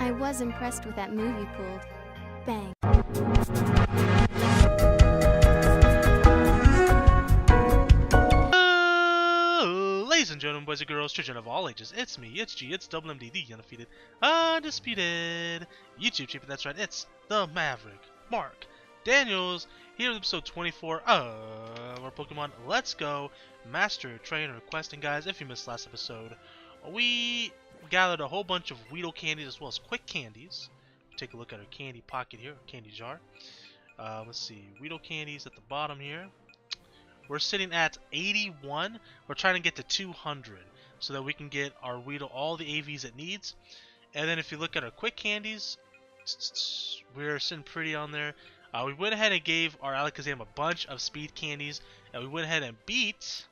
I was impressed with that move you pulled. Bang. Ladies and gentlemen, boys and girls, children of all ages, it's me, it's G, it's Double MD, the undefeated, undisputed YouTube champion. That's right, it's the Maverick, Mark Daniels, here with episode 24 of our Pokemon Let's Go Master Trainer Quest. And guys, if you missed last episode, we gathered a whole bunch of Weedle candies as well as quick candies. Take a look at our candy pocket here, candy jar. Let's see, Weedle candies at the bottom here. We're sitting at 81. We're trying to get to 200 so that we can get our Weedle all the AVs it needs. And then if you look at our quick candies, we're sitting pretty on there. We went ahead and gave our Alakazam a bunch of speed candies, and we went ahead and beat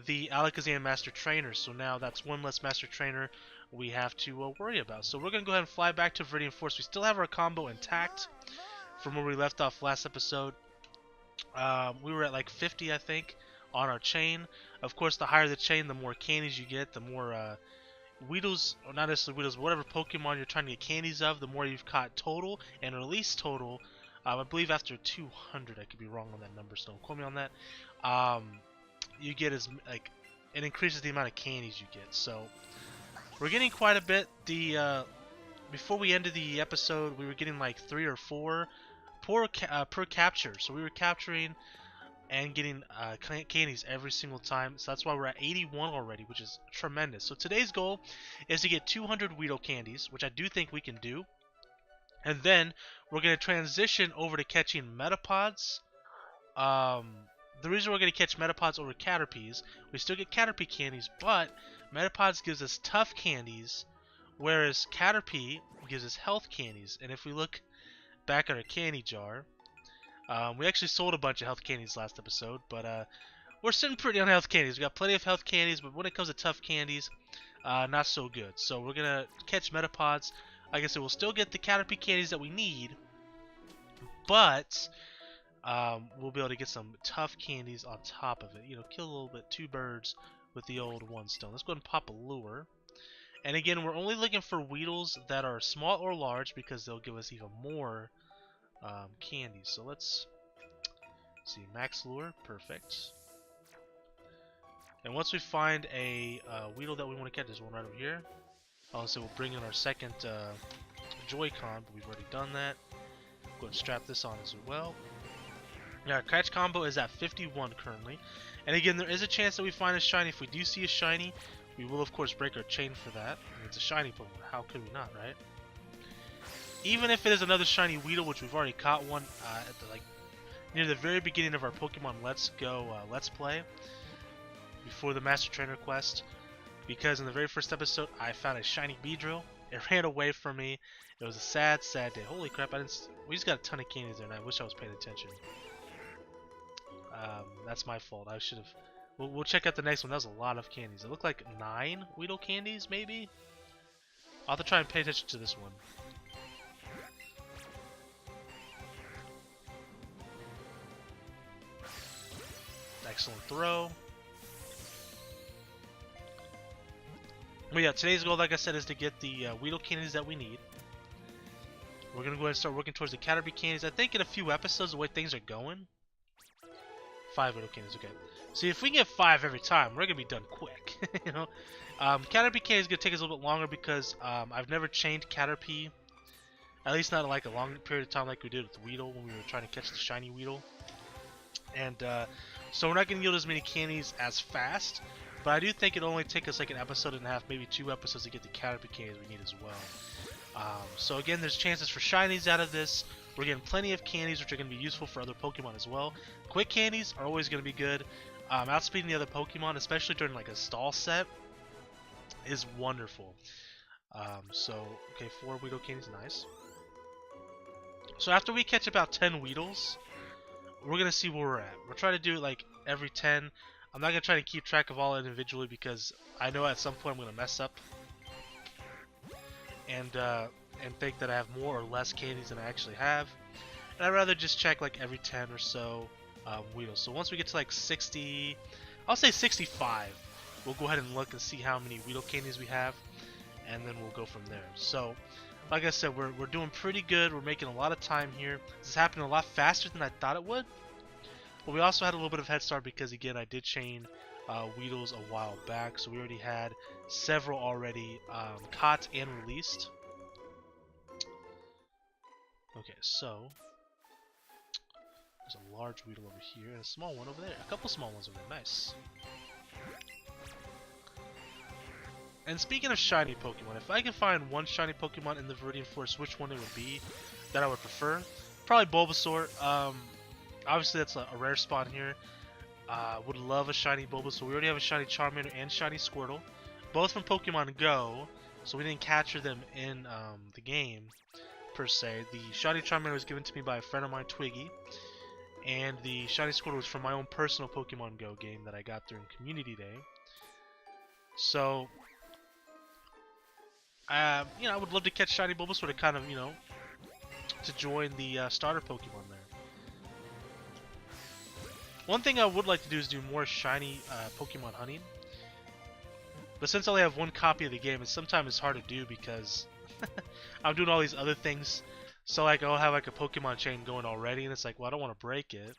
the Alakazam Master Trainer. So now that's one less Master Trainer we have to worry about. So we're going to go ahead and fly back to Viridian Forest. We still have our combo intact from where we left off last episode. We were at like 50, I think, on our chain. Of course, the higher the chain, the more candies you get, the more Weedles, or not necessarily Weedles, but whatever Pokemon you're trying to get candies of, the more you've caught total and release total. I believe after 200, I could be wrong on that number, so don't quote me on that. You get as it increases the amount of candies you get. So we're getting quite a bit. Before we ended the episode, we were getting like 3 or 4 per capture, so we were capturing and getting candies every single time. So that's why we're at 81 already, which is tremendous. So today's goal is to get 200 Weedle candies, which I do think we can do. And then we're going to transition over to catching Metapods. The reason we're going to catch Metapods over Caterpies, we still get Caterpie candies, but Metapods gives us tough candies, whereas Caterpie gives us health candies. And if we look back at our candy jar, we actually sold a bunch of health candies last episode, but we're sitting pretty on health candies. We got plenty of health candies, but when it comes to tough candies, not so good. So we're gonna catch Metapods. Like I said, we'll still get the Caterpie candies that we need, but we'll be able to get some tough candies on top of it. You know, kill a little bit, 2 birds with the old 1 stone. Let's go ahead and pop a lure. And again, we're only looking for Weedles that are small or large because they'll give us even more candies. So let's see, max lure, perfect. And once we find a Weedle that we want to catch, there's one right over here. Also, we'll bring in our second Joy-Con, but we've already done that. Go ahead and strap this on as well. Now, our catch combo is at 51 currently. And again, there is a chance that we find a shiny. If we do see a shiny, we will, of course, break our chain for that. I mean, it's a shiny Pokemon. How could we not, right? Even if it is another shiny Weedle, which we've already caught one at the, near the very beginning of our Pokemon Let's Go Let's Play, before the Master Trainer quest, because in the very first episode, I found a shiny Beedrill. It ran away from me. It was a sad, sad day. Holy crap! We just got a ton of candies there, and I wish I was paying attention. That's my fault. I should have. We'll check out the next one. That was a lot of candies. It looked like 9 Weedle candies, maybe? I'll have to try and pay attention to this one. Excellent throw. But yeah, today's goal, like I said, is to get the Weedle candies that we need. We're going to go ahead and start working towards the Caterpie candies. I think in a few episodes, the way things are going. 5 Weedle candies, okay. See, if we can get 5 every time, we're going to be done quick. You know, Caterpie candy is going to take us a little bit longer because I've never chained Caterpie. At least not like a long period of time like we did with Weedle when we were trying to catch the shiny Weedle. And so we're not going to yield as many candies as fast. But I do think it'll only take us like an episode and a half, maybe 2 episodes to get the Caterpie candies we need as well. So again, there's chances for shinies out of this. We're getting plenty of candies, which are going to be useful for other Pokemon as well. Quick candies are always going to be good. Outspeeding the other Pokemon, especially during like a stall set, is wonderful. So, okay, 4 Weedle candies, nice. So after we catch about 10 Weedles, we're going to see where we're at. We'll try to do it like every 10. I'm not going to try to keep track of all individually because I know at some point I'm going to mess up and think that I have more or less candies than I actually have. And I'd rather just check like every 10 or so Weedles. So once we get to like 60, I'll say 65, we'll go ahead and look and see how many Weedle candies we have, and then we'll go from there. So like I said, we're doing pretty good. We're making a lot of time here. This is happening a lot faster than I thought it would. But we also had a little bit of head start because, again, I did chain Weedles a while back. So we already had several already caught and released. Okay, so there's a large Weedle over here and a small one over there. A couple small ones over there. Nice. And speaking of shiny Pokemon, if I can find one shiny Pokemon in the Viridian Forest, which one it would be that I would prefer? Probably Bulbasaur. Obviously that's a rare spawn here. Would love a shiny Bulbasaur. We already have a shiny Charmander and shiny Squirtle, both from Pokemon Go, so we didn't capture them in the game per se. The shiny Charmander was given to me by a friend of mine, Twiggy, and the shiny Squirtle was from my own personal Pokemon Go game that I got during Community Day. So, you know, I would love to catch shiny Bulbasaur to kind of, you know, to join the starter Pokemon there. One thing I would like to do is do more shiny Pokemon hunting. But since I only have one copy of the game, sometimes it's hard to do because I'm doing all these other things. So like I'll have like a Pokemon chain going already, and it's like, well, I don't want to break it,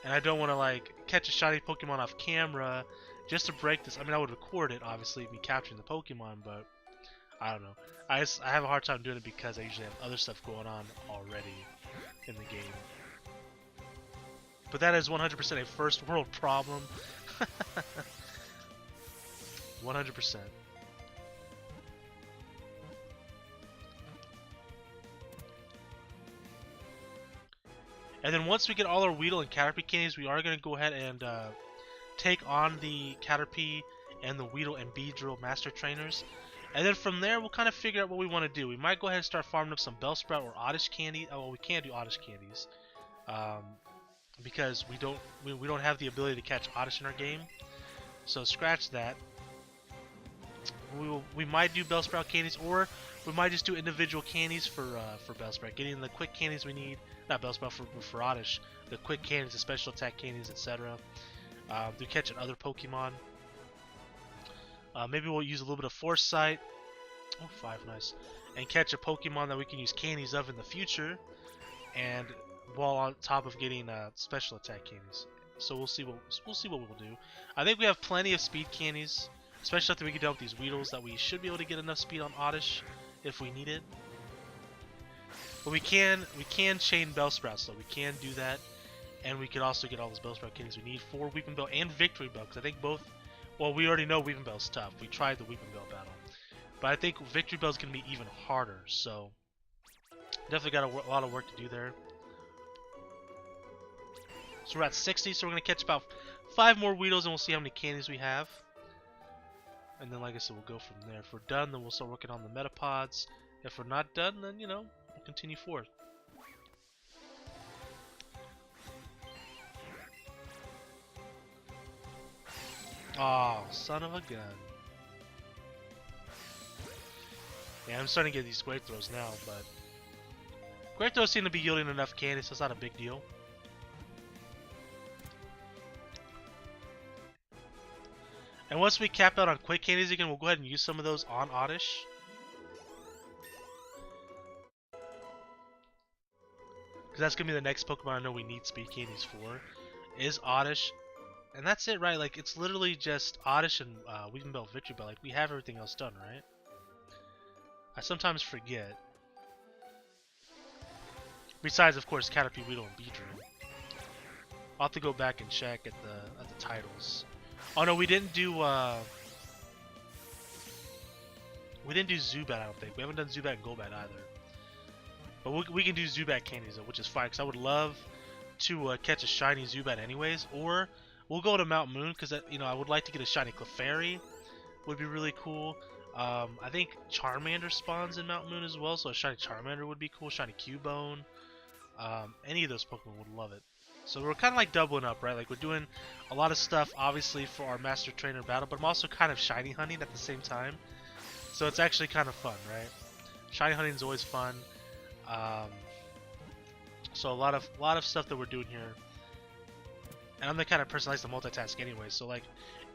and I don't want to like catch a shiny Pokemon off camera just to break this. I mean, I would record it, obviously, me capturing the Pokemon, but I don't know. I have a hard time doing it because I usually have other stuff going on already in the game. But that is 100% a first world problem. 100%. And then once we get all our Weedle and Caterpie candies, we are going to go ahead and take on the Caterpie and the Weedle and Beedrill Master Trainers. And then from there, we'll kind of figure out what we want to do. We might go ahead and start farming up some Bellsprout or Oddish candy. Oh, well, we can't do Oddish candies. Because we don't have the ability to catch Oddish in our game. So scratch that. We might do Bellsprout candies, or we might just do individual candies for Bellsprout, getting the quick candies we need. Not Bellsprout, for Oddish, the quick candies, the special attack candies, etc. To catch other Pokemon. Maybe we'll use a little bit of Foresight. Oh, 5, nice. And catch a Pokemon that we can use candies of in the future. And while on top of getting special attack candies. So we'll see what we'll do. I think we have plenty of speed candies, especially after we get done with these Weedles, that we should be able to get enough speed on Oddish if we need it. But we can chain Bellsprout, so we can do that, and we could also get all those Bellsprout candies we need for Weepinbell and Victory Bell, because I think both. Well, we already know Weepinbell's tough. We tried the Weepinbell battle, but I think Victory Bell's gonna be even harder. So definitely got a lot of work to do there. So we're at 60, so we're gonna catch about 5 more Weedles, and we'll see how many candies we have. And then, like I said, we'll go from there. If we're done, then we'll start working on the Metapods. If we're not done, then, you know, we'll continue forth. Oh, son of a gun. Yeah, I'm starting to get these Great Throws now, but Great Throws seem to be yielding enough candy, so it's not a big deal. And once we cap out on quick candies again, we'll go ahead and use some of those on Oddish. Because that's going to be the next Pokemon I know we need speed candies for, is Oddish. And that's it, right? Like, it's literally just Oddish and Weepinbell, Victory Bell. Like, we have everything else done, right? I sometimes forget. Besides, of course, Caterpie, Weedle, and Beedrill. I'll have to go back and check at the titles. Oh no, we didn't do Zubat, I don't think. We haven't done Zubat and Golbat either. But we can do Zubat candies though, which is fine, because I would love to catch a shiny Zubat anyways. Or we'll go to Mount Moon, because you know, I would like to get a shiny Clefairy. Would be really cool. I think Charmander spawns in Mount Moon as well, so a shiny Charmander would be cool. Shiny Cubone. Any of those Pokemon would love it. So we're kind of like doubling up, right? Like we're doing a lot of stuff, obviously, for our Master Trainer battle, but I'm also kind of shiny hunting at the same time. So it's actually kind of fun, right? Shiny hunting is always fun. So a lot of stuff that we're doing here. And I'm the kind of person that likes to multitask anyway, so like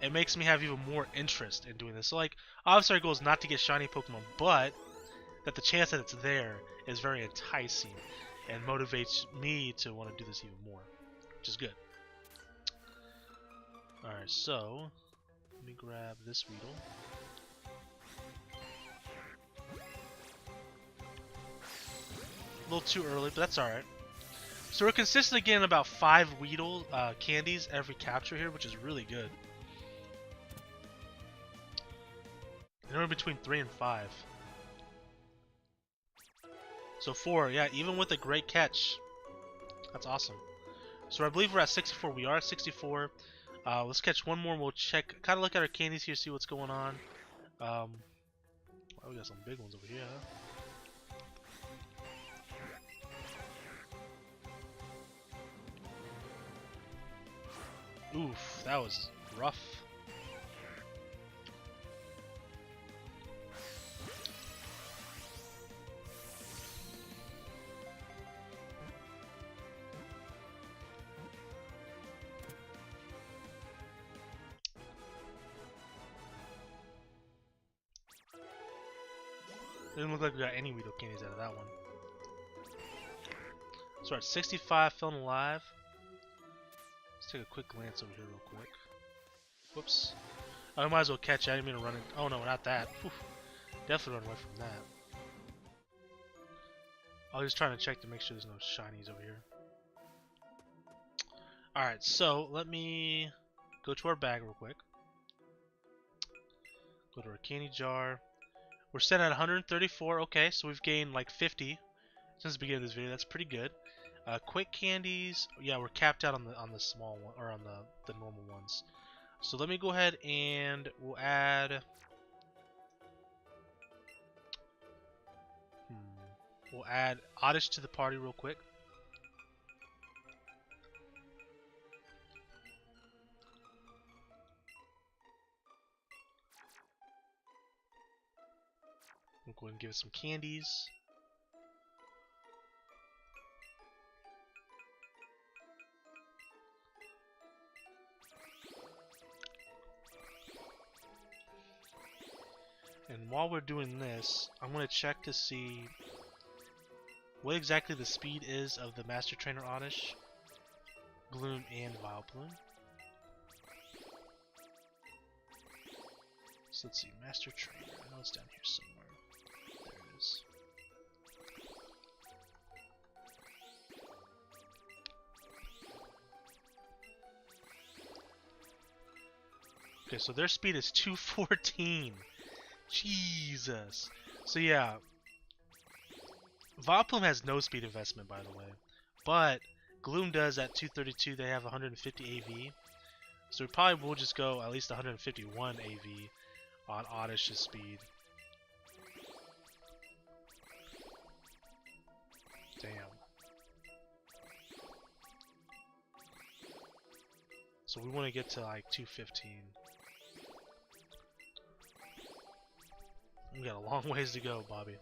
it makes me have even more interest in doing this. So like obviously our goal is not to get shiny Pokemon, but that the chance that it's there is very enticing and motivates me to want to do this even more, which is good. Alright, so let me grab this Weedle. A little too early, but that's alright. So we're consistently getting about 5 Weedle candies every capture here, which is really good. Anywhere between 3 and 5. So 4, yeah, even with a great catch. That's awesome. So I believe we're at 64. We are at 64. Let's catch one more. We'll check, kind of look at our candies here, see what's going on. Wow, we got some big ones over here, huh? Oof, that was rough. Didn't look like we got any Weedle candies out of that one. So we're at 65, feeling alive. Let's take a quick glance over here real quick. Whoops. Oh, I might as well catch it. I didn't mean to run it. Oh no, not that. Whew. Definitely run away from that. I was just trying to check to make sure there's no shinies over here. Alright, so let me go to our bag real quick. Go to our candy jar. We're set at 134. Okay, so we've gained like 50 since the beginning of this video. That's pretty good. Quick candies. Yeah, we're capped out on the small one, or on the normal ones. So let me go ahead and we'll add. We'll add Oddish to the party real quick. We'll go ahead and give it some candies. And while we're doing this, I'm going to check to see what exactly the speed is of the Master Trainer Oddish, Gloom, and Vileplume. So let's see, Master Trainer. I know it's down here somewhere. There it is. Okay, so their speed is 214. Jesus. So yeah, Vileplume has no speed investment, by the way, but Gloom does at 232. They have 150 AV, so we probably will just go at least 151 AV on Oddish's speed. Damn. So we want to get to like 215. We got a long ways to go, Bobby.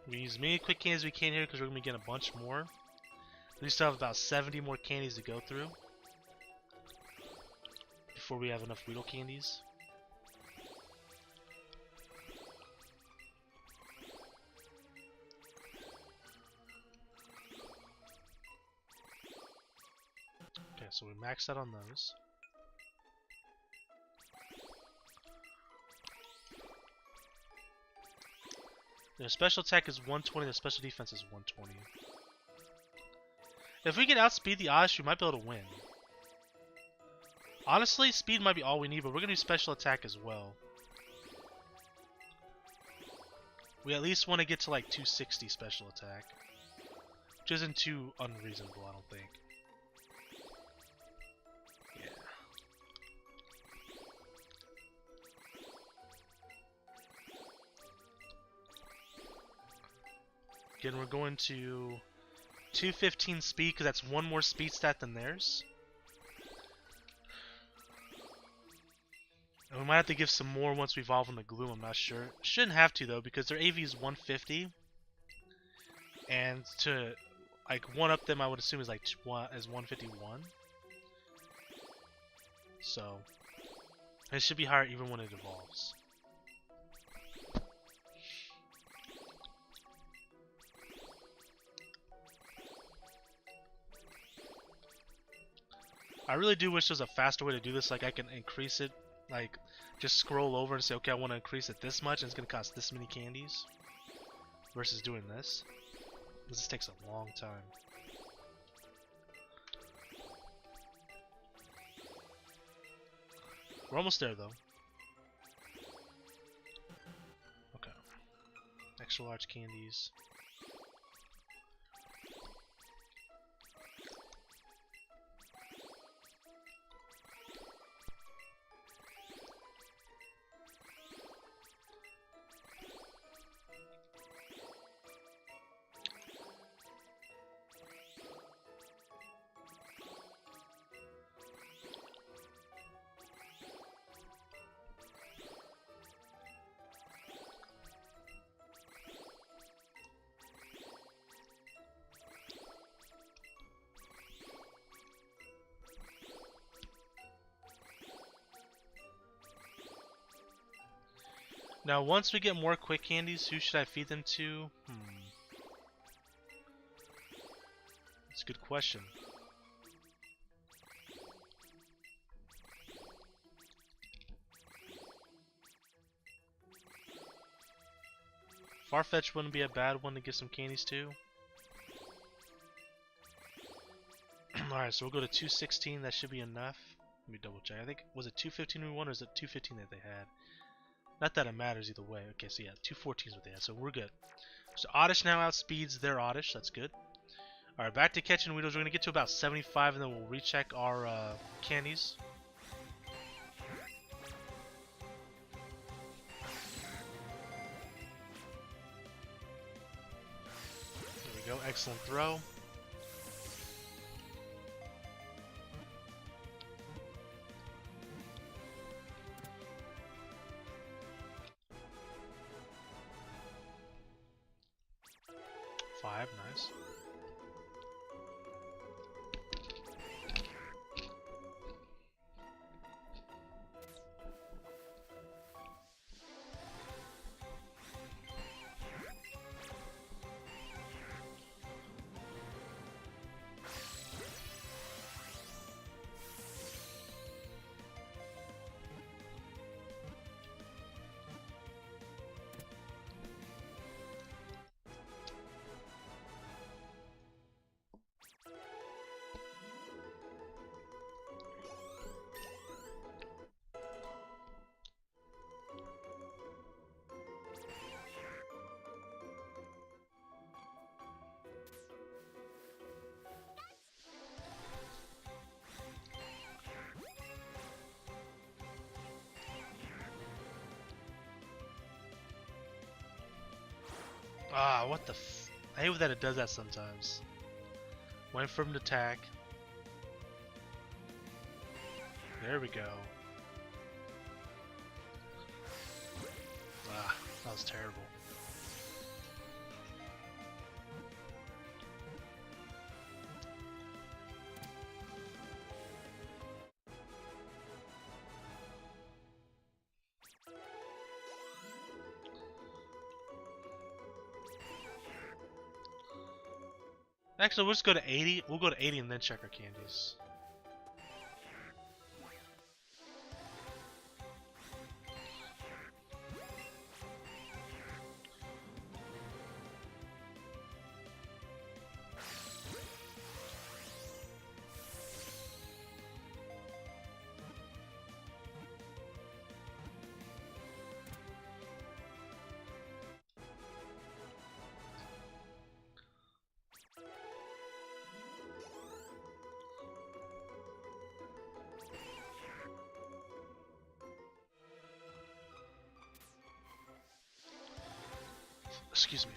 We use as many quick candies as we can here because we're going to be getting a bunch more. We still have about 70 more candies to go through before we have enough Weedle candies. Okay, so we maxed out on those. Their special attack is 120, their special defense is 120. If we can outspeed the Oddish, we might be able to win. Honestly, speed might be all we need, but we're going to do special attack as well. We at least want to get to like 260 special attack. Which isn't too unreasonable, I don't think. Yeah. Again, we're going to 215 speed because that's one more speed stat than theirs. And we might have to give some more once we evolve on the Gloom, I'm not sure. Shouldn't have to though because their AV is 150. And to like one up them I would assume is like 151. So it should be higher even when it evolves. I really do wish there was a faster way to do this. Like I can increase it, like just scroll over and say, okay, I want to increase it this much, and it's gonna cost this many candies. Versus doing this. This takes a long time. We're almost there though. Okay. Extra large candies. Now, once we get more quick candies, who should I feed them to? That's a good question. Farfetch wouldn't be a bad one to give some candies to. Alright, so we'll go to 216. That should be enough. Let me double check. I think, was it 215 we won, or is it 215 that they had? Not that it matters either way. Okay, so yeah, 214 is what they had, so we're good. So Oddish now outspeeds their Oddish. That's good. Alright, back to catching Weedles. We're going to get to about 75, and then we'll recheck our candies. There we go. Excellent throw. Five, nice. Ah, what the f... I hate that it does that sometimes. Went for him to attack. There we go. Ah, that was terrible. Actually, we'll just go to 80. We'll go to 80 and then check our candies. Excuse me.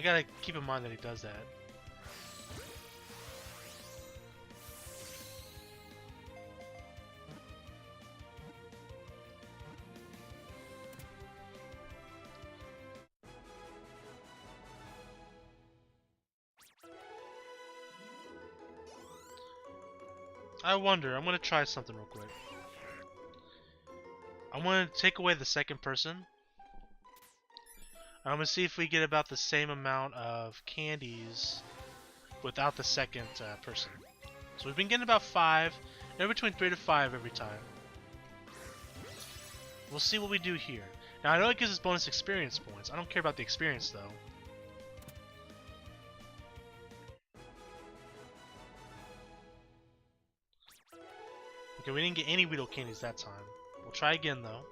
gotta keep in mind that he does that. I wonder, I'm gonna try something real quick. I'm gonna take away the second person. I'm gonna see if we get about the same amount of candies without the second person. So we've been getting about 5, between 3 to 5 every time. We'll see what we do here. Now I know it gives us bonus experience points. I don't care about the experience though. Okay, we didn't get any Weedle candies that time. We'll try again though.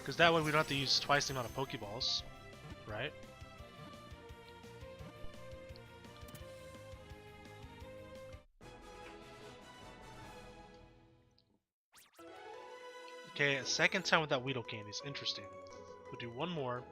Because that way we don't have to use twice the amount of Pokeballs, right? Okay, a second time without Weedle candies. Interesting. We'll do one more.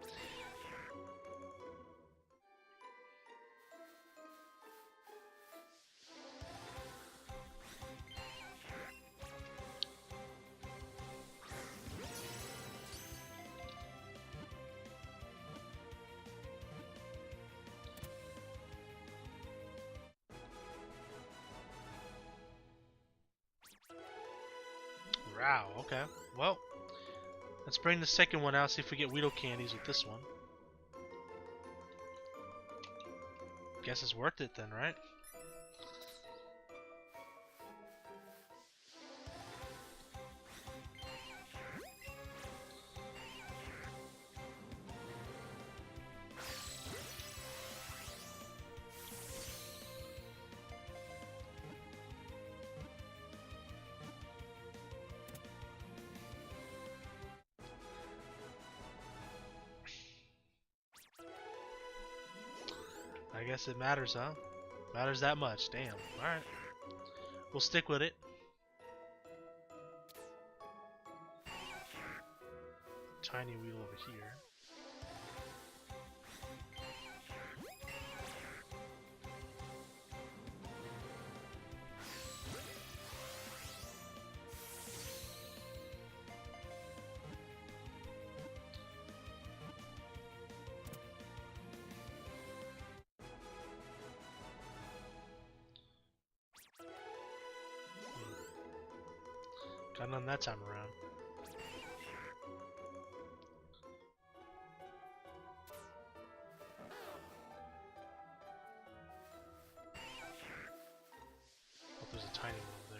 Wow, okay. Well, let's bring the second one out, see if we get Weedle candies with this one. Guess it's worth it then, right? I guess it matters, huh? Matters that much. Damn. Alright. We'll stick with it. Tiny wheel over here. Got none that time around. Oh, there's a tiny one there.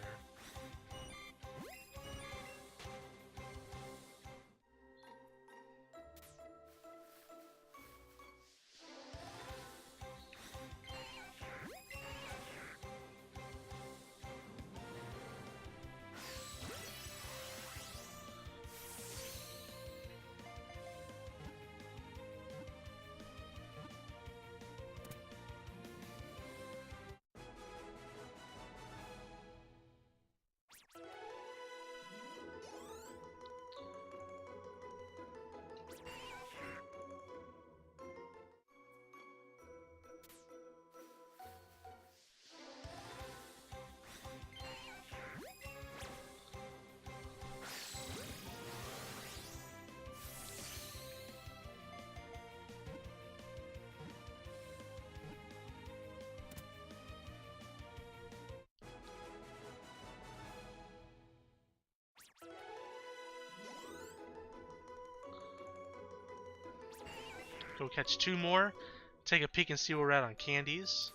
Go catch 2 more. Take a peek and see where we're at on candies.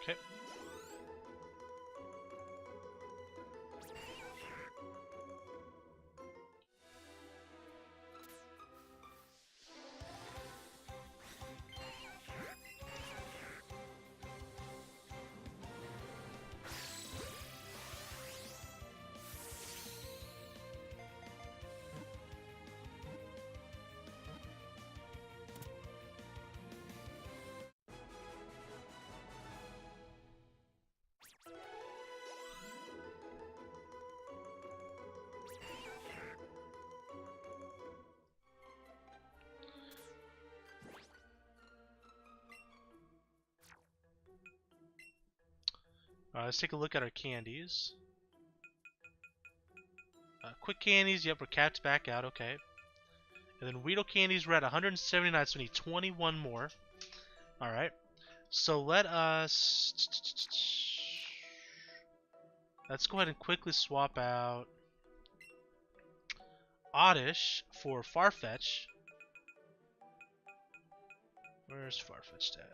Okay. Let's take a look at our candies. Quick candies, yep, we're capped back out, okay. And then Weedle candies, we're at 179, so we need 21 more. Alright. So let's go ahead and quickly swap out Oddish for Farfetch. Where's Farfetch at?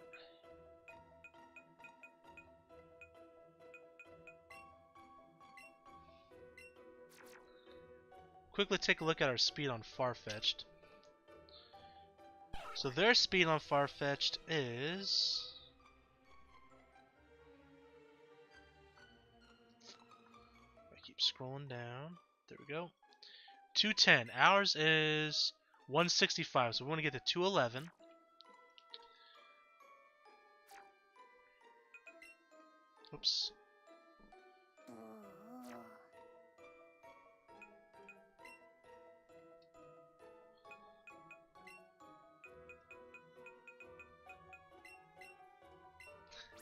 Quickly take a look at our speed on Farfetch'd. So their speed on Farfetch'd is... I keep scrolling down. There we go. 210. Ours is 165, so we want to get to 211. Oops.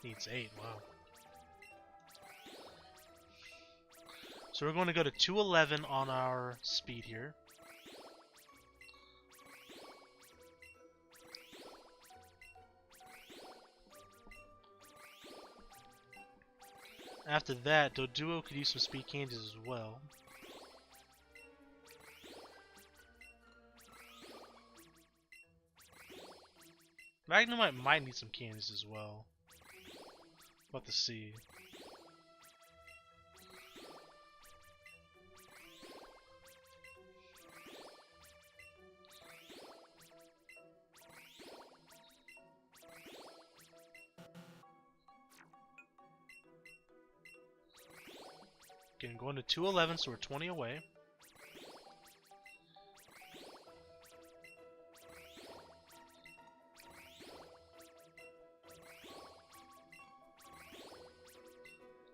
Needs 8, wow. So we're going to go to 211 on our speed here. After that, Doduo could use some speed candies as well. Magnemite might need some candies as well. About to see. Again, going to 211, so we're 20 away.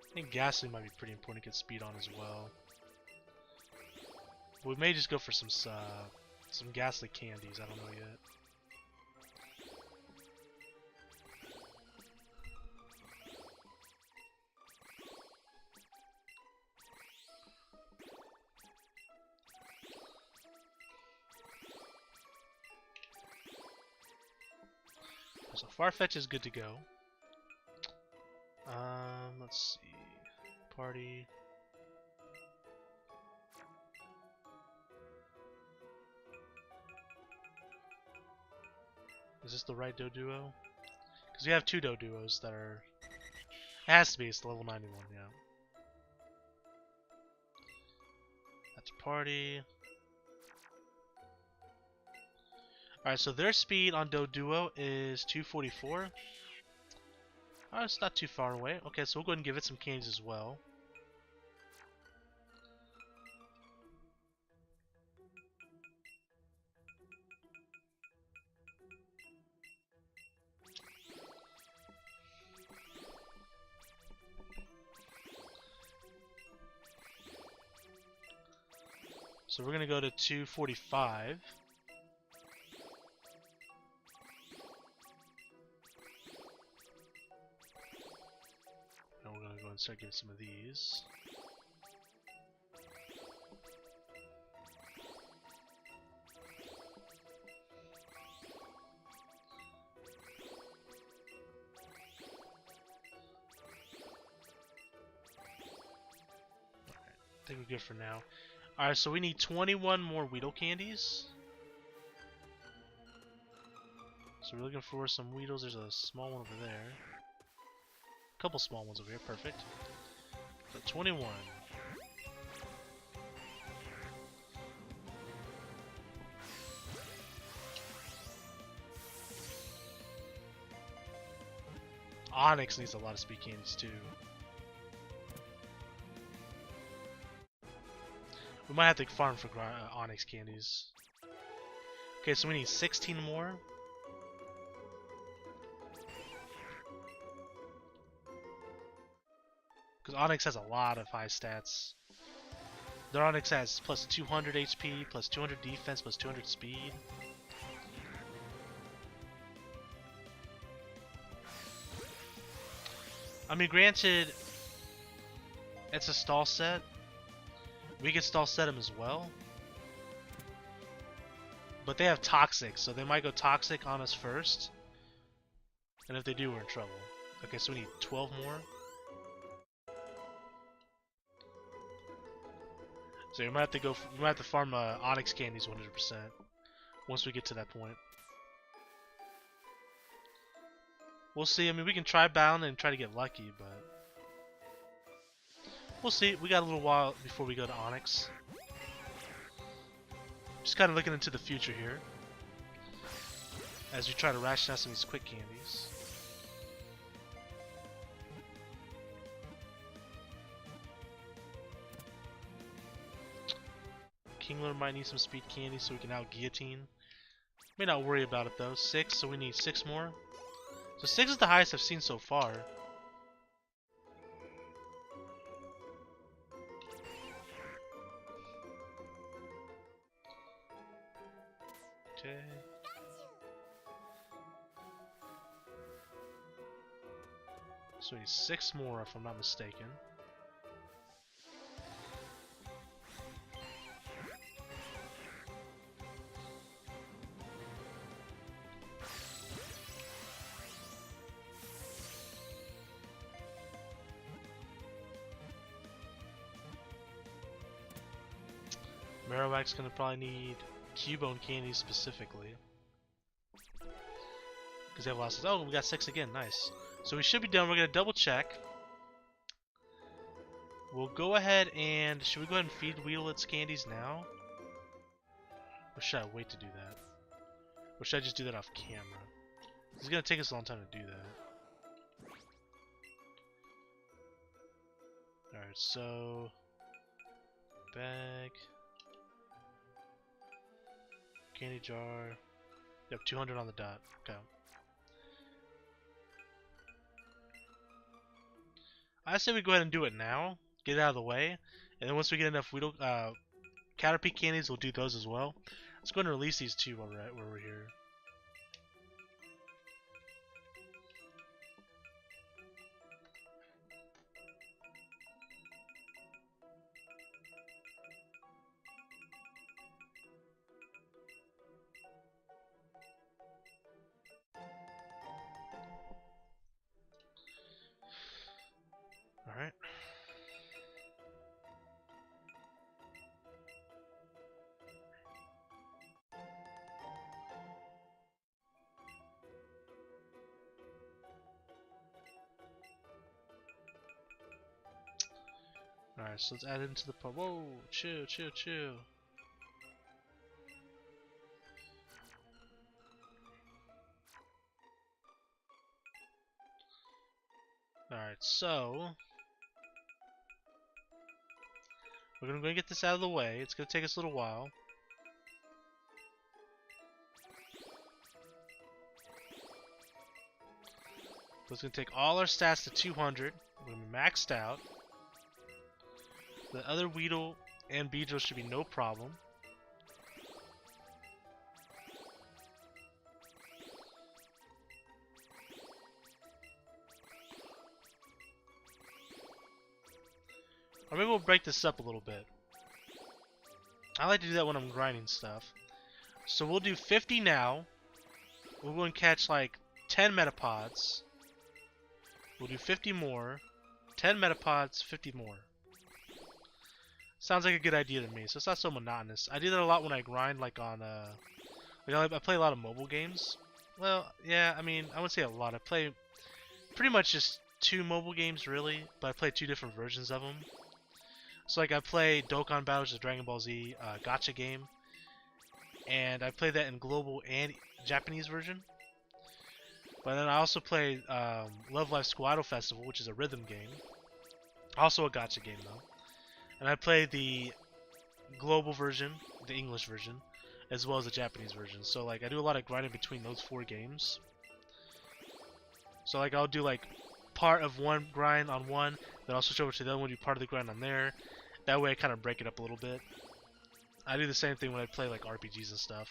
I think gasoline might be pretty important to get speed on as well. We may just go for some gasoline candies. I don't know yet. So Farfetch is good to go. Let's see. Party. Is this the right Doduo? Because we have two Doduos that are... It has to be, it's level 91, yeah. That's party. Alright, so their speed on Doduo is 244. Oh, it's not too far away. Okay, so we'll go ahead and give it some candies as well. So we're going to go to 245. And we're going to go and start getting some of these. Alright, I think we're good for now. Alright, so we need 21 more Weedle candies. So we're looking for some Weedles. There's a small one over there. A couple small ones over here, perfect. So 21. Onyx needs a lot of speed candies too. We might have to farm for Onyx candies. Okay, so we need 16 more. Because Onyx has a lot of high stats. Their Onyx has plus 200 HP, plus 200 defense, plus 200 speed. I mean, granted, It's a stall set. We can stall set them as well. But they have toxic, so they might go toxic on us first. And if they do, we're in trouble. Okay, so we need 12 more. So you might have to go. You might have to farm Onyx candies 100% once we get to that point. We'll see. I mean, we can try bound and try to get lucky, but we'll see. We got a little while before we go to Onyx. Just kind of looking into the future here as we try to ration out some of these quick candies. Kingler might need some speed candy so we can out guillotine. May not worry about it though. 6, so we need 6 more. So 6 is the highest I've seen so far. Okay. So we need 6 more if I'm not mistaken. Marowak's gonna probably need Cubone candies specifically. Because they have lost. Oh, we got 6 again. Nice. So we should be done. We're gonna double check. We'll go ahead and should we go ahead and feed Weedle its candies now? Or should I wait to do that? Or should I just do that off camera? It's gonna take us a long time to do that. Alright, so bag. Candy jar. Yep, 200 on the dot. Okay. I say we go ahead and do it now. Get it out of the way. And then once we get enough Weedle, Caterpie candies, we'll do those as well. Let's go ahead and release these two while we're here. Alright. Alright, so let's add it into the pub. Whoa, chill, chill, chill. Alright, so we're gonna go and get this out of the way. It's gonna take us a little while. So it's gonna take all our stats to 200. We're gonna be maxed out. The other Weedle and Beedrill should be no problem. Or maybe we'll break this up a little bit. I like to do that when I'm grinding stuff. So we'll do 50 now. We'll go and catch like 10 Metapods. We'll do 50 more. 10 Metapods, 50 more. Sounds like a good idea to me, so it's not so monotonous. I do that a lot when I grind, like on, I play a lot of mobile games. Well, yeah, I mean, I wouldn't say a lot. I play pretty much just 2 mobile games, really, but I play 2 different versions of them. So, like, I play Dokkan Battle, which is a Dragon Ball Z gacha game, and I play that in global and Japanese version. But then I also play Love Live Squaddo Festival, which is a rhythm game. Also a gacha game, though. And I play the global version, the English version, as well as the Japanese version. So like I do a lot of grinding between those 4 games. So like I'll do like part of one grind on one, then I'll switch over to the other one, do part of the grind on there. That way I kind of break it up a little bit. I do the same thing when I play like RPGs and stuff.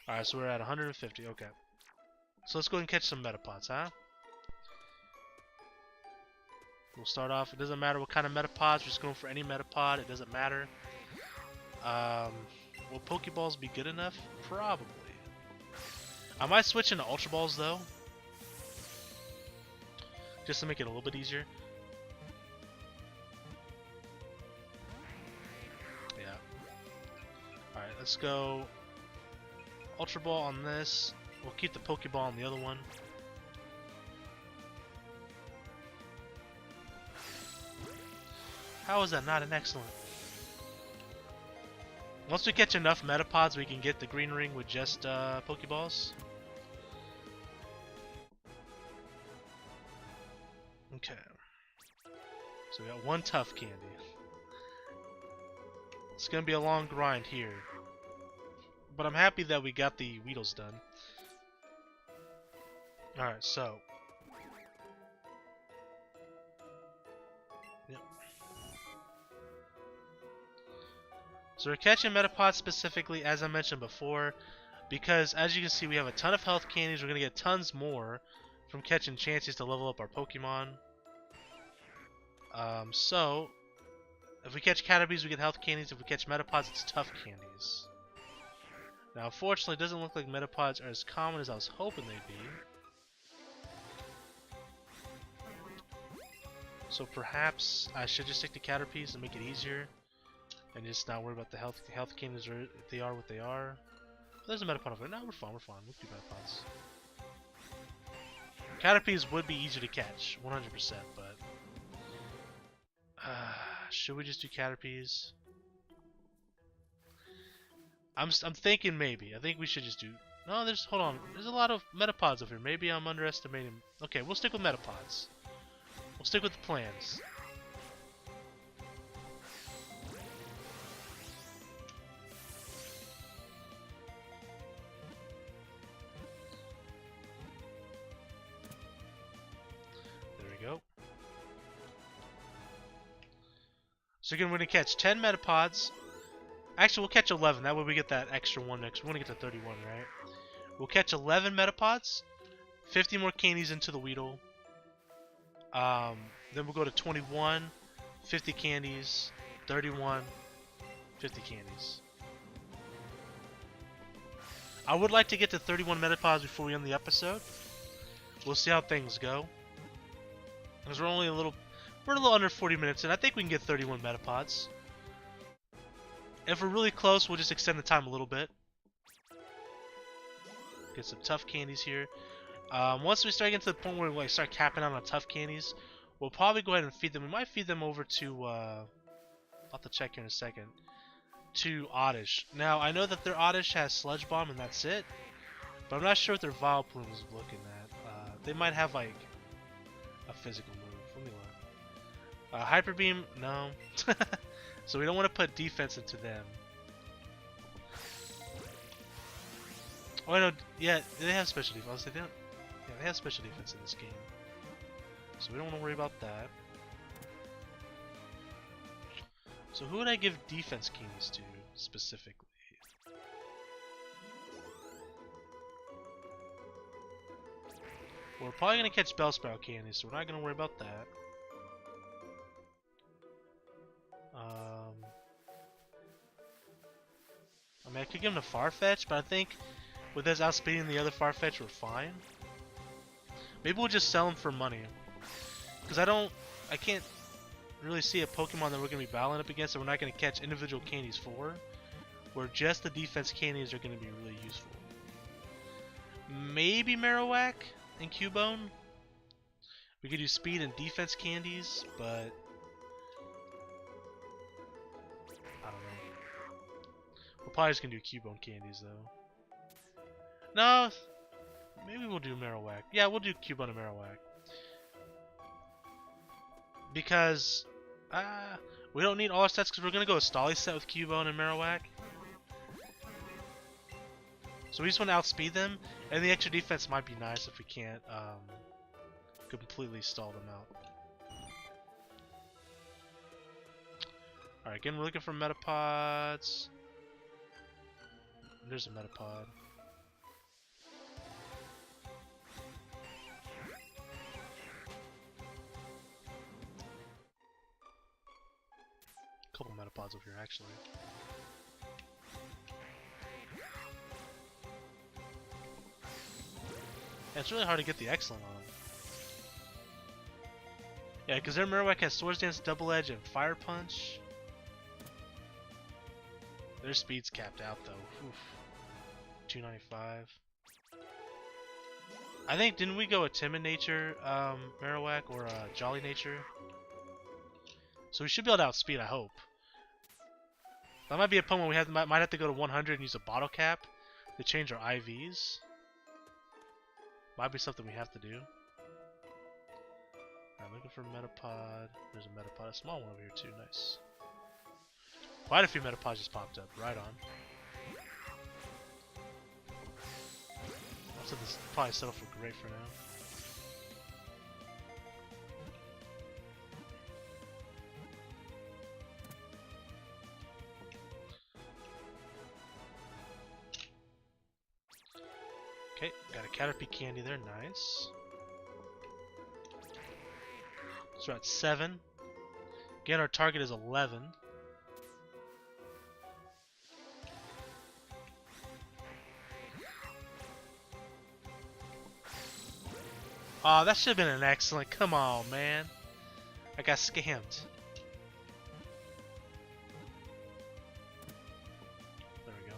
Alright, so we're at 150, okay. So let's go and catch some Metapods, huh? We'll start off. It doesn't matter what kind of Metapod. We're just going for any Metapod. It doesn't matter. Will Pokeballs be good enough? Probably. I might switch into Ultra Balls though, just to make it a little bit easier. Yeah. Alright, let's go Ultra Ball on this. We'll keep the Pokeball on the other one. How is that not an excellent? Once we catch enough Metapods, we can get the green ring with just Pokeballs. Okay. So we got one tough candy. It's gonna be a long grind here. But I'm happy that we got the Weedles done. Alright, so. Yep. So we're catching Metapods specifically, as I mentioned before, because as you can see we have a ton of health candies. We're gonna get tons more from catching chances to level up our Pokemon. So if we catch Caterpies, we get health candies. If we catch Metapods, it's tough candies. Now, unfortunately, it doesn't look like Metapods are as common as I was hoping they'd be. So perhaps I should just stick to Caterpies and make it easier, and just not worry about the health candies, or if they are what they are. There's a Metapod over there. No, we're fine. We'll do Metapods. Caterpies would be easier to catch, 100%, but should we just do Caterpies? I'm thinking maybe. I think we should just do. No, hold on. There's a lot of Metapods over here. Maybe I'm underestimating. Okay, we'll stick with Metapods. We'll stick with the plans. There we go. So again, we're going to catch 10 Metapods. Actually, we'll catch 11. That way we get that extra one next. We want to get to 31, right? We'll catch 11 Metapods. 50 more candies into the Weedle. Then we'll go to 21. 50 candies. 31. 50 candies. I would like to get to 31 Metapods before we end the episode. We'll see how things go. Because we're only a little under 40 minutes in. I think we can get 31 Metapods. If we're really close, we'll just extend the time a little bit. Get some tough candies here. Once we start getting to the point where we start capping out on tough candies, we'll probably go ahead and feed them. We might feed them over to, I'll have to check here in a second, to Oddish. Now, I know that their Oddish has Sludge Bomb and that's it, but I'm not sure what their Vileplume is looking at. They might have, like, a physical move. Let me look. Hyper Beam, no. So we don't want to put defense into them. Oh, I know. Yeah, they have special defense. They don't. Yeah, they have special defense in this game. So we don't want to worry about that. So who would I give defense candies to specifically? We're probably gonna catch Bellsprout candies, so we're not gonna worry about that. I mean, I could give him a Farfetch, but I think with us outspeeding the other Farfetch, we're fine. Maybe we'll just sell him for money. Because I can't really see a Pokemon that we're going to be battling up against that we're not going to catch individual candies for. Where just the defense candies are going to be really useful. Maybe Marowak and Cubone. We could do speed and defense candies, but we're probably just gonna do Cubone candies though. No, maybe we'll do Marowak. Yeah, we'll do Cubone and Marowak. Because we don't need all our sets because we're gonna go a Stolly set with Cubone and Marowak. So we just want to outspeed them, and the extra defense might be nice if we can't completely stall them out. Alright, again we're looking for Metapods. There's a Metapod. couple Metapods over here, actually. And it's really hard to get the excellent on them. Yeah, because their Maverick has Swords Dance, Double Edge, and Fire Punch. Their speed's capped out though. Oof. 295. I think, didn't we go a Timid Nature Marowak or a Jolly Nature? So we should be able to outspeed, I hope. That might be a Pokemon we might have to go to 100 and use a bottle cap to change our IVs. Might be something we have to do. Alright, looking for Metapod. There's a Metapod, a small one over here too, nice. Quite a few Metapods just popped up, right on. So this probably settle for great for now. Okay, got a Caterpie candy there, nice. So we're at 7. Again, our target is 11. Aw, that should have been an excellent. Come on, man. I got scammed. There we go.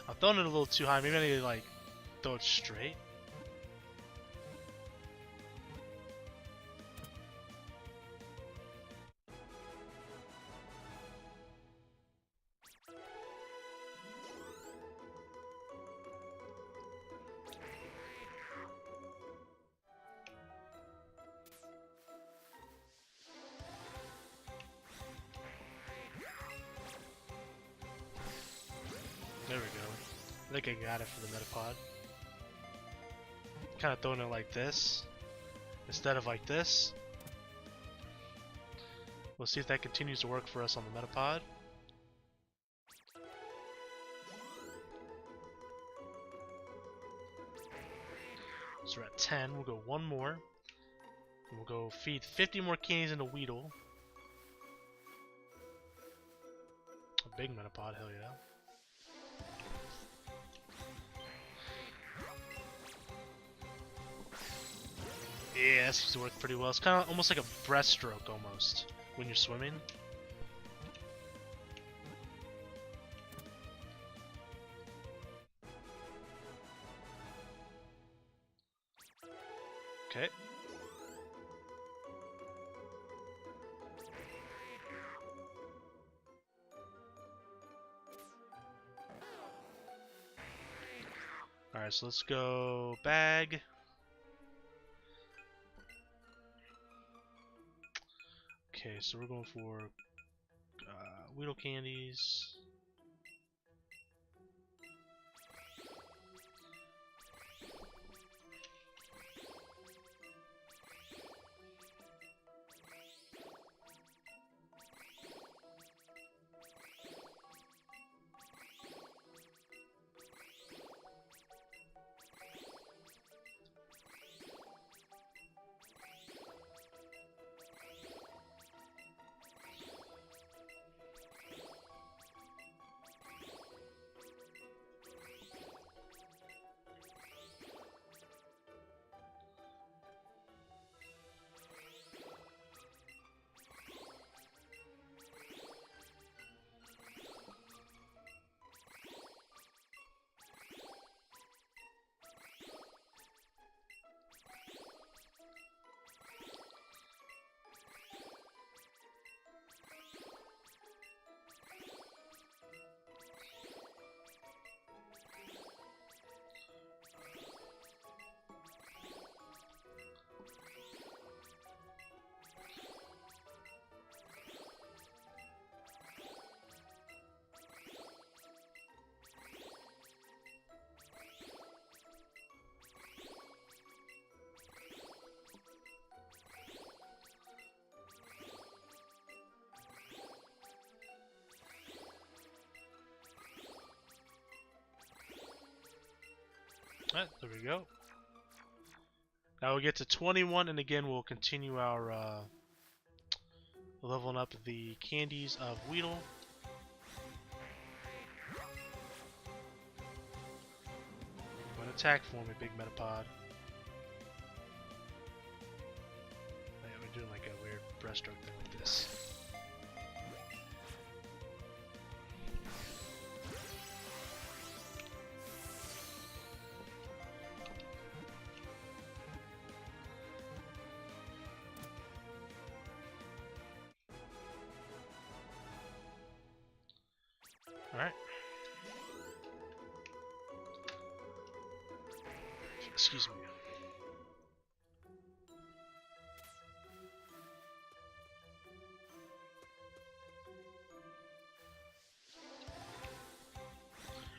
I'm throwing it a little too high. Maybe I need to like throw it straight. There we go. I think I got it for the Metapod. Kind of throwing it like this instead of like this. We'll see if that continues to work for us on the Metapod. So we're at 10. We'll go one more. And we'll go feed 50 more candies into Weedle. A big Metapod, hell yeah. Yeah, that seems to work pretty well. It's kind of almost like a breaststroke almost when you're swimming. Okay. Alright, so let's go bag. Okay, so we're going for Weedle candies. Alright, there we go. Now we'll get to 21, and again we'll continue our leveling up the candies of Weedle. Go and attack for me, big Metapod. Yeah, we're doing like a weird breaststroke thing like this. Alright. Excuse me.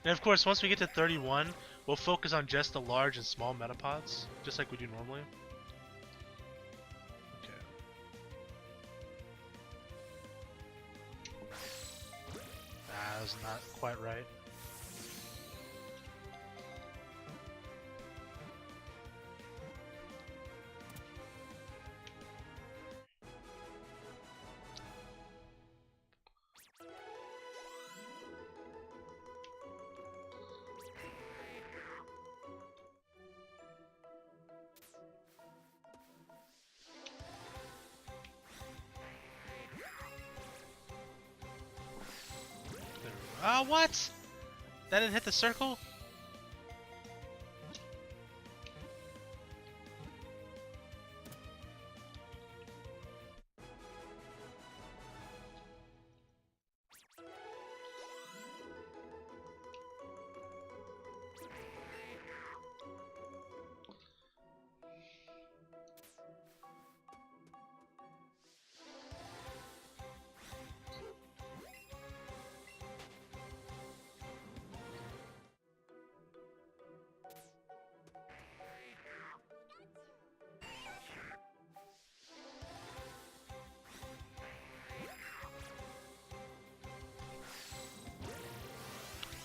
And of course, once we get to 31, we'll focus on just the large and small metapods, just like we do normally. Okay. Ah, that was not quite right. What? That didn't hit the circle?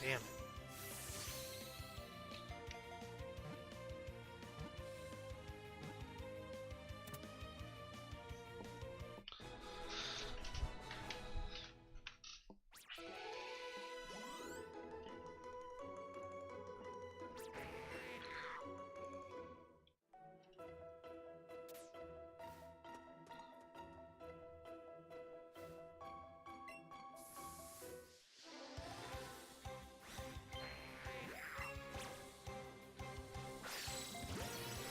Damn it.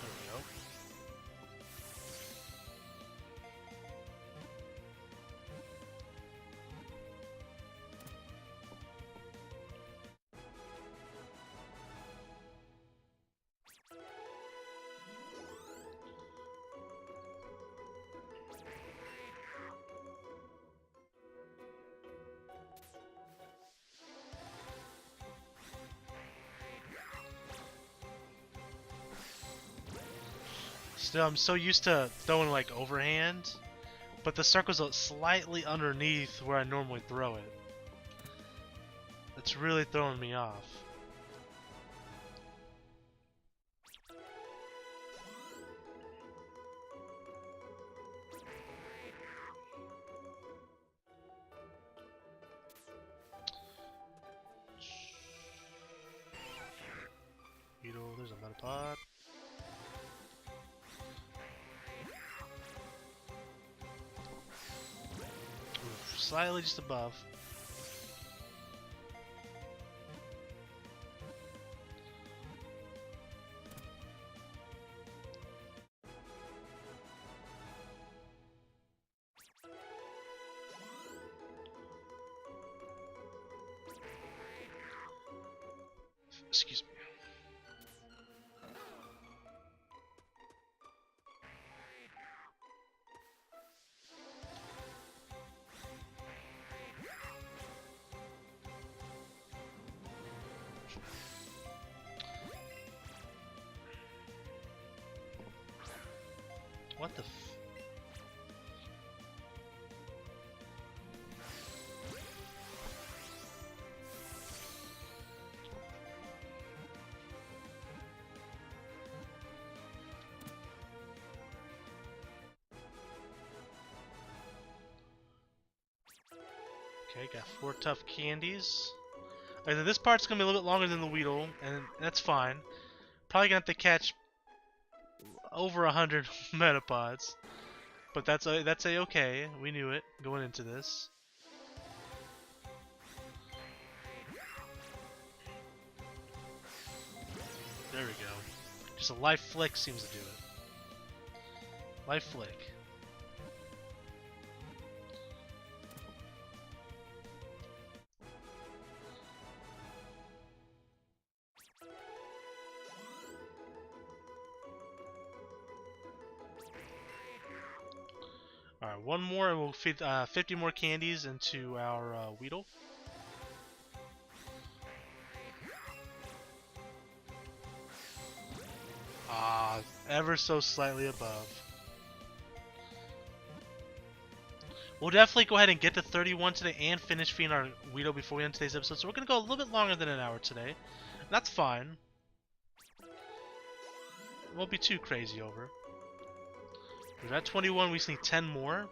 There we go. Still, I'm so used to throwing like overhand, but the circle's slightly underneath where I normally throw it. It's really throwing me off. Weedle, there's a Metapod. Oof, slightly just above. Excuse me. What the f... Okay, got 4 tough candies. And then this part's gonna be a little bit longer than the Weedle, and that's fine. Probably gonna have to catch over 100 Metapods, but that's a okay. We knew it going into this. There we go. Just a life flick seems to do it. Life flick. Alright, one more and we'll feed 50 more candies into our Weedle. Ah, ever so slightly above. We'll definitely go ahead and get to 31 today and finish feeding our Weedle before we end today's episode. So we're going to go a little bit longer than an hour today. That's fine. It won't be too crazy over. We're at 21, we just need 10 more.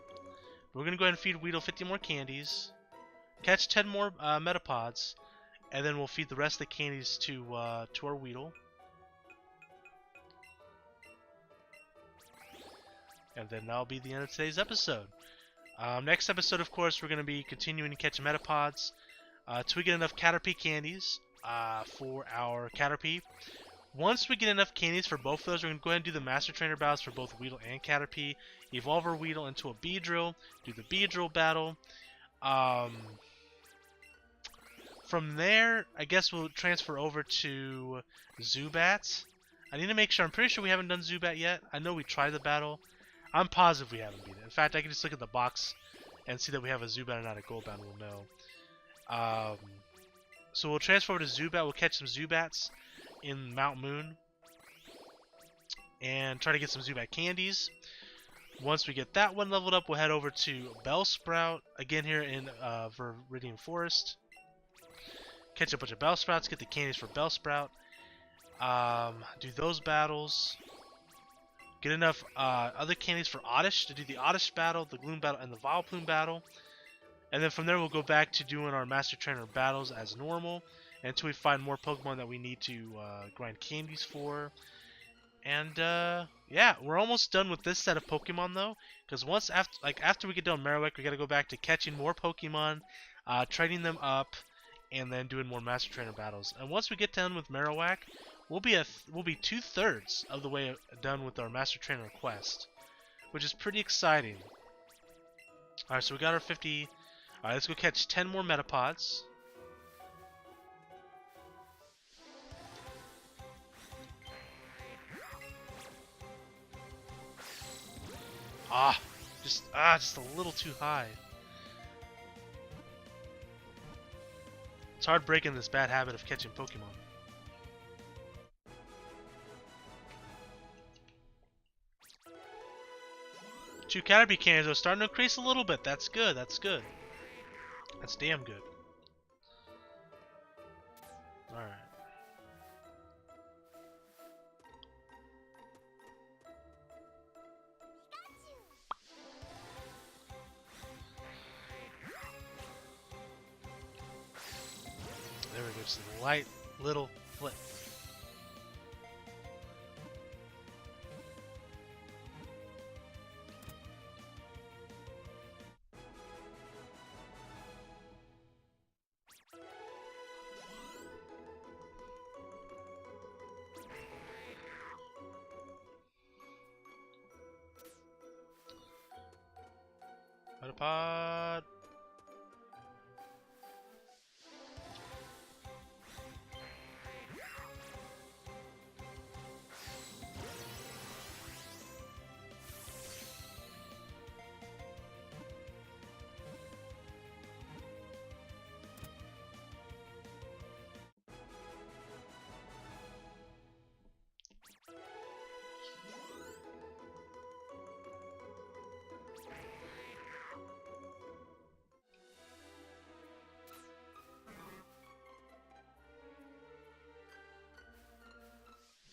We're going to go ahead and feed Weedle 50 more candies. Catch 10 more Metapods. And then we'll feed the rest of the candies to our Weedle. And then that'll be the end of today's episode. Next episode, of course, we're going to be continuing to catch Metapods till we get enough Caterpie candies for our Caterpie. Once we get enough candies for both of those, we're going to go ahead and do the Master Trainer battles for both Weedle and Caterpie. Evolve our Weedle into a Beedrill. Do the Beedrill battle. From there, I guess we'll transfer over to Zubat. I need to make sure. I'm pretty sure we haven't done Zubat yet. I know we tried the battle. I'm positive we haven't beat it. In fact, I can just look at the box and see that we have a Zubat and not a Golbat, and we'll know. So we'll transfer over to Zubat. We'll catch some Zubats in Mount Moon and try to get some Zubat candies. Once we get that one leveled up, we'll head over to Bellsprout again here in Viridian Forest. Catch a bunch of Bellsprouts, get the candies for Bellsprout. Do those battles. Get enough other candies for Oddish to do the Oddish battle, the Gloom battle, and the Vileplume battle. And then from there we'll go back to doing our Master Trainer battles as normal until we find more Pokemon that we need to grind candies for. And yeah, we're almost done with this set of Pokemon though, because after we get done Maverick, we got to go back to catching more Pokemon, trading them up, and then doing more Master Trainer battles. And once we get done with Marowak, we'll be 2/3 of the way done with our Master Trainer quest, which is pretty exciting. Alright, so we got our 50. Alright, let's go catch 10 more Metapods. Just a little too high. It's hard breaking this bad habit of catching Pokemon. Two Caterpie candies are starting to increase a little bit. That's good. That's good. That's damn good. Alright. There we go. Just a light little flip. Metapod.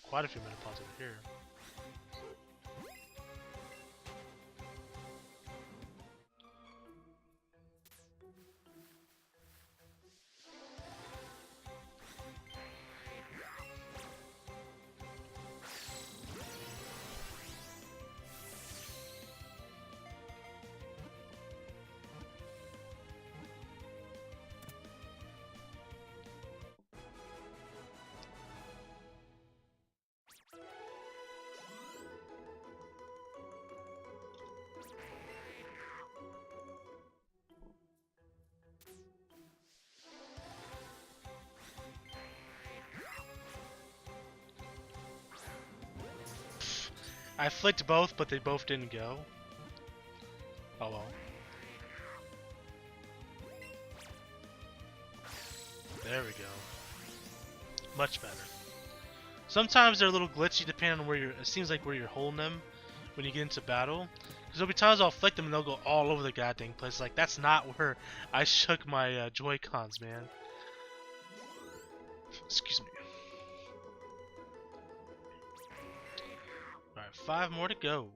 Quite a few Metapods over here. I flicked both, but they both didn't go. Oh well. There we go. Much better. Sometimes they're a little glitchy depending on where you're. It seems like where you're holding them when you get into battle. Because there'll be times I'll flick them and they'll go all over the goddamn place. Like that's not where I shook my Joy-Cons, man. Excuse me. Alright, 5 more to go.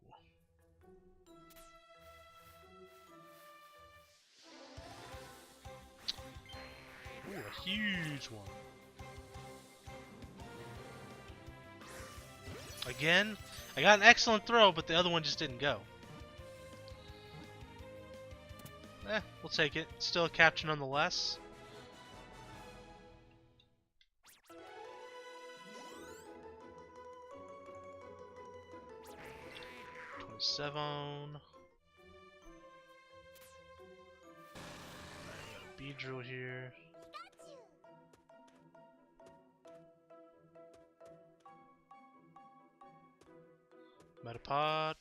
Ooh, a huge one. Again, I got an excellent throw, but the other one just didn't go. We'll take it. Still a capture nonetheless. Weedle here. Metapod.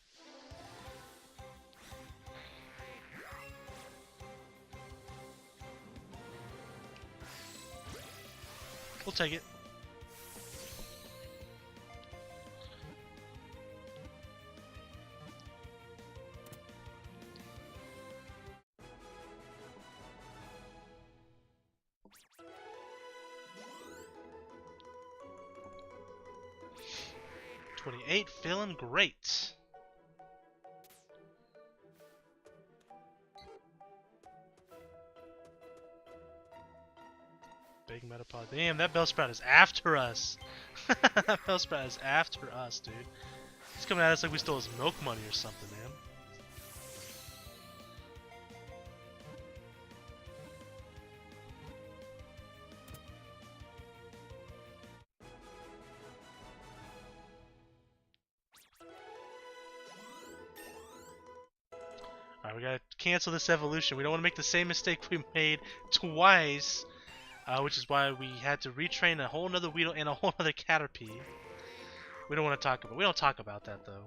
We'll take it. $28, feeling great. Big Metapod. Damn, that Bellsprout is after us. That Bellsprout is after us, dude. He's coming at us like we stole his milk money or something, man. Alright, we gotta cancel this evolution. We don't want to make the same mistake we made twice. Which is why we had to retrain a whole nother Weedle and a whole nother Caterpie. We don't want to talk about. We don't talk about that though.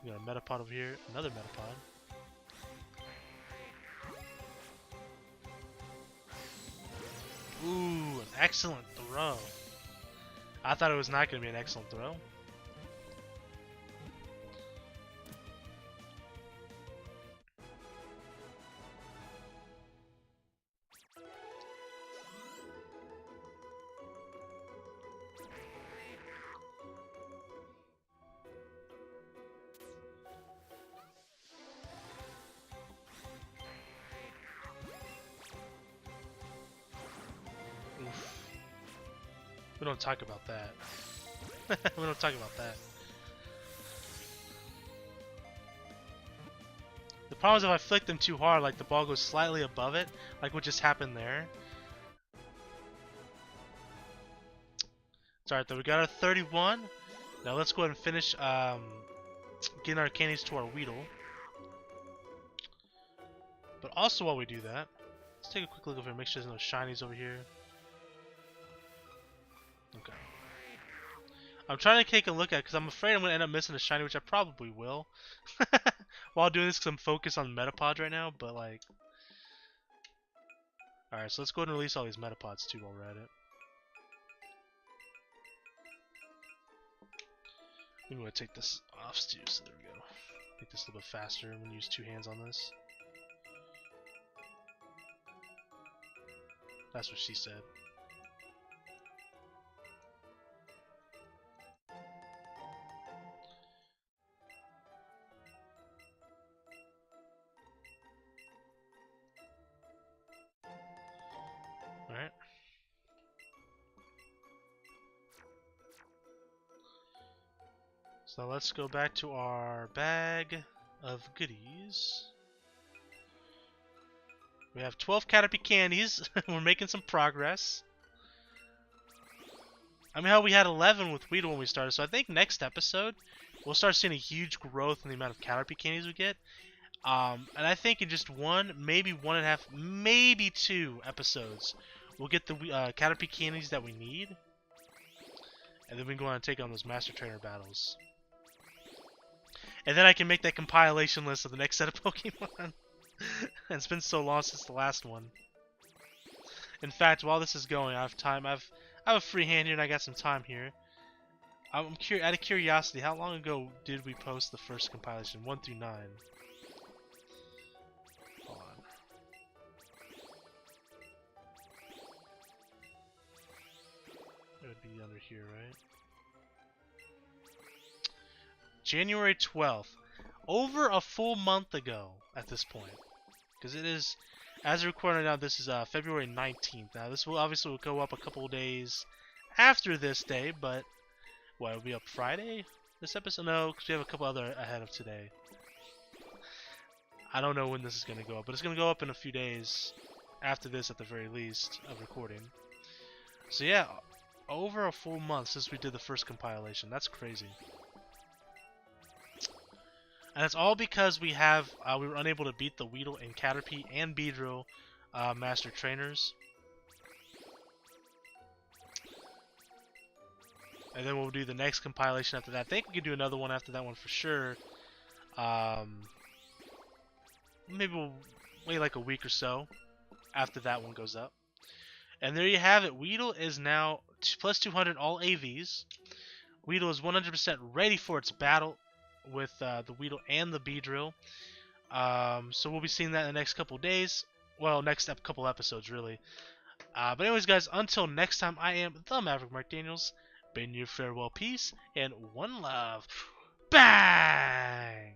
We got a Metapod over here. Another Metapod. Ooh, an excellent throw. I thought it was not going to be an excellent throw. We don't talk about that. We don't talk about that. The problem is if I flick them too hard, like the ball goes slightly above it, like what just happened there. It's alright though, we got our 31. Now let's go ahead and finish getting our candies to our Weedle. But also while we do that, let's take a quick look over here, make sure there's no shinies over here. Okay. I'm trying to take a look at it because I'm afraid I'm going to end up missing a shiny, which I probably will. While doing this because I'm focused on Metapods right now, but like... Alright, so let's go ahead and release all these Metapods too while we're at it. I'm going to take this off too, so there we go. Make this a little bit faster. I'm going to use 2 hands on this. That's what she said. Alright. So let's go back to our bag of goodies. We have 12 Caterpie candies. We're making some progress. I mean, how we had 11 with Weedle when we started, so I think next episode we'll start seeing a huge growth in the amount of Caterpie candies we get. And I think in just one, maybe 1.5, maybe 2 episodes, we'll get the Caterpie candies that we need. And then we can go on and take on those Master Trainer battles. And then I can make that compilation list of the next set of Pokemon. It's been so long since the last one. In fact, while this is going, I have time. I have a free hand here, and I got some time here. I'm out of curiosity, how long ago did we post the first compilation? 1 through 9. Hold on. It would be under here, right? January 12th. Over a full month ago at this point. Because it is, as recorded now, this is February 19th. Now, this will obviously go up a couple of days after this day, but what, it'll be up Friday? This episode? No, because we have a couple other ahead of today. I don't know when this is going to go up, but it's going to go up in a few days after this at the very least of recording. So yeah, over a full month since we did the first compilation. That's crazy. And it's all because we were unable to beat the Weedle and Caterpie and Beedrill Master Trainers. And then we'll do the next compilation after that. I think we could do another one after that one for sure. Maybe we'll wait like a week or so after that one goes up. And there you have it. Weedle is now plus 200 all AVs. Weedle is 100% ready for its battle with the Weedle and the Beedrill. So we'll be seeing that in the next couple days. Well, next couple episodes, really. But anyways, guys, until next time, I am the Maverick Mark Daniels. Bid you farewell, peace, and one love. Bang!